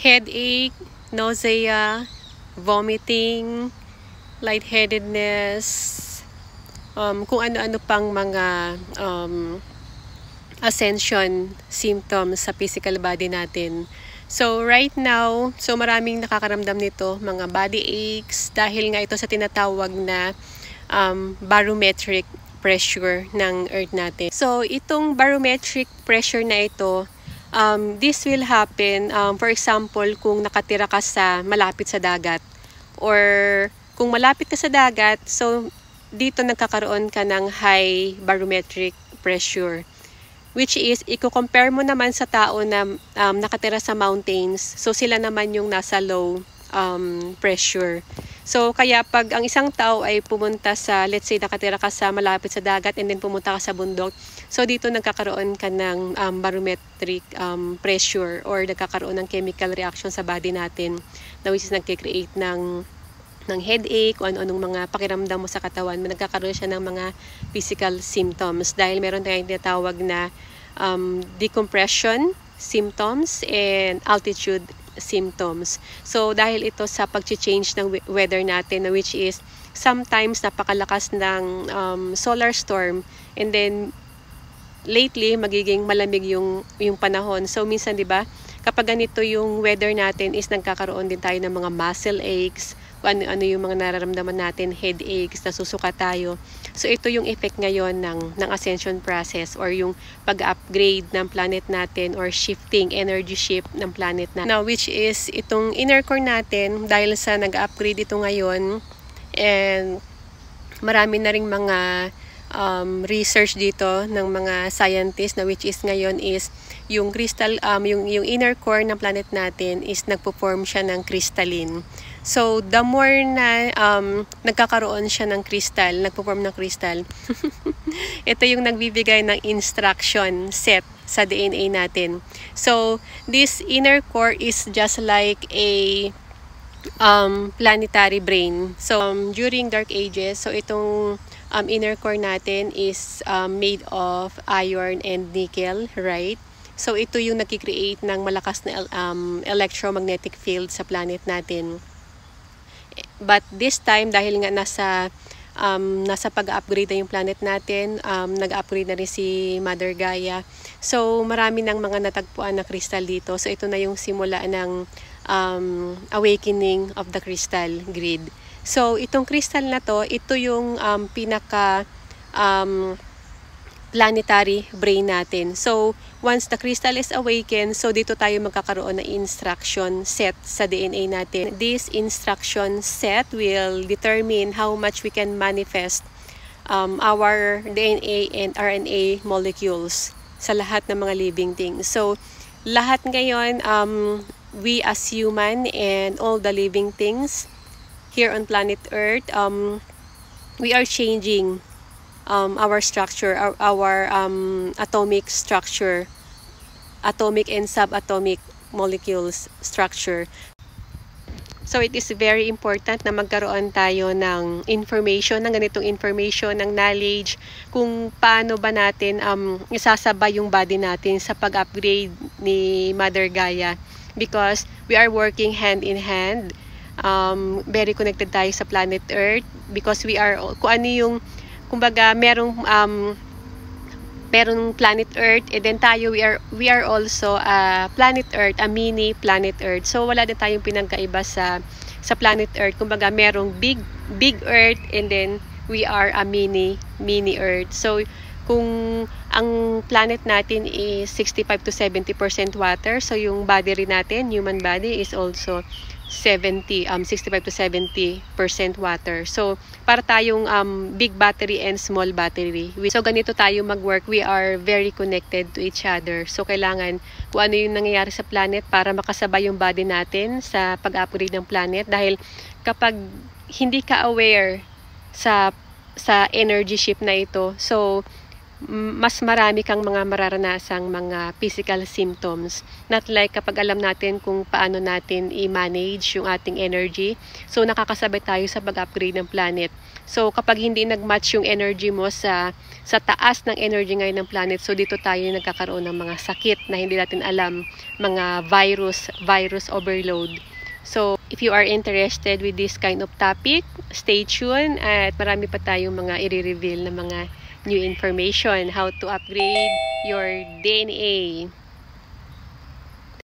headache, nausea, vomiting, lightheadedness, kung ano-ano pang mga ascension symptoms sa physical body natin. So right now, maraming nakakaramdam nito, mga body aches, dahil nga ito sa tinatawag na barometric pressure ng earth natin. So itong barometric pressure na ito, this will happen, for example, kung nakatira ka sa malapit sa dagat, or kung malapit ka sa dagat, so dito nagkakaroon ka ng high barometric pressure, which is, i-compare mo naman sa tao na nakatira sa mountains, so sila naman yung nasa low pressure. So kaya pag ang isang tao ay pumunta sa, let's say nakatira ka sa malapit sa dagat and then pumunta ka sa bundok, so dito nagkakaroon ka ng barometric pressure, or nagkakaroon ng chemical reaction sa body natin, na which is nagkikreate ng headache, o ano-anong mga pakiramdam mo sa katawan, nagkakaroon siya ng mga physical symptoms, dahil meron tayong tinatawag na decompression symptoms and altitude symptoms. So dahil ito sa pag-change ng weather natin, which is sometimes napakalakas ng solar storm, and then lately magiging malamig yung panahon. So minsan, 'di ba, kapag ganito yung weather natin, is nagkakaroon din tayo ng mga muscle aches, ano yung mga nararamdaman natin, headaches, nasusuka tayo. So ito yung effect ngayon ng ascension process, or yung pag-upgrade ng planet natin, or shifting, energy shift ng planet natin. Now, which is itong inner core natin, dahil sa nag-upgrade ito ngayon, and marami na ring mga research dito ng mga scientists, na which is ngayon is yung crystal, yung inner core ng planet natin is nagpo-form siya ng crystalline. So the more na nagkakaroon siya ng crystal, nagpo-form ng crystal, ito yung nagbibigay ng instruction set sa DNA natin. So this inner core is just like a planetary brain. So during dark ages, so itong inner core natin is made of iron and nickel, right? So ito yung nagki-create ng malakas na electromagnetic field sa planet natin. But this time, dahil nga nasa pag-upgrade na yung planet natin, nag-upgrade na rin si Mother Gaia. So marami ng mga natagpuan na crystal dito. So ito na yung simula ng awakening of the crystal grid. So itong crystal na to, ito yung pinaka planetary brain natin. So once the crystal is awakened, so dito tayo magkakaroon ng instruction set sa DNA natin. This instruction set will determine how much we can manifest our DNA and RNA molecules sa lahat ng mga living things. So lahat ngayon, we as human and all the living things here on planet Earth, we are changing our structure, our atomic structure, atomic and subatomic molecules structure. So it is very important na magkaroon tayo ng information, ng ganitong information, ng knowledge, kung paano ba natin isasabay yung body natin sa pag-upgrade ni Mother Gaia, because we are working hand in hand. Very connected tayo sa planet Earth, because we are, kung ano yung, kumbaga, merong planet Earth, and then tayo, we are also planet Earth, a mini planet Earth. So wala din tayong pinagkaiba sa planet Earth. Kumbaga, merong big Earth, and then we are a mini Earth. So kung ang planet natin is 65 to 70% water, so yung body rin natin, human body, is also 65 to 70% water. So para tayong big battery and small battery. So ganito tayo mag-work. We are very connected to each other. So kailangan kung ano yung nangyayari sa planet para makasabay yung body natin sa pag-upgrade ng planet. Dahil kapag hindi ka aware sa energy shift na ito, so mas marami kang mga mararanasang mga physical symptoms. Not like kapag alam natin kung paano natin i-manage yung ating energy. So nakakasabay tayo sa pag-upgrade ng planet. So kapag hindi nag-match yung energy mo sa taas ng energy ngayon ng planet, so dito tayo nagkakaroon ng mga sakit na hindi natin alam, mga virus overload. So if you are interested with this kind of topic, stay tuned at marami pa tayong mga i-reveal na mga new information, how to upgrade your DNA.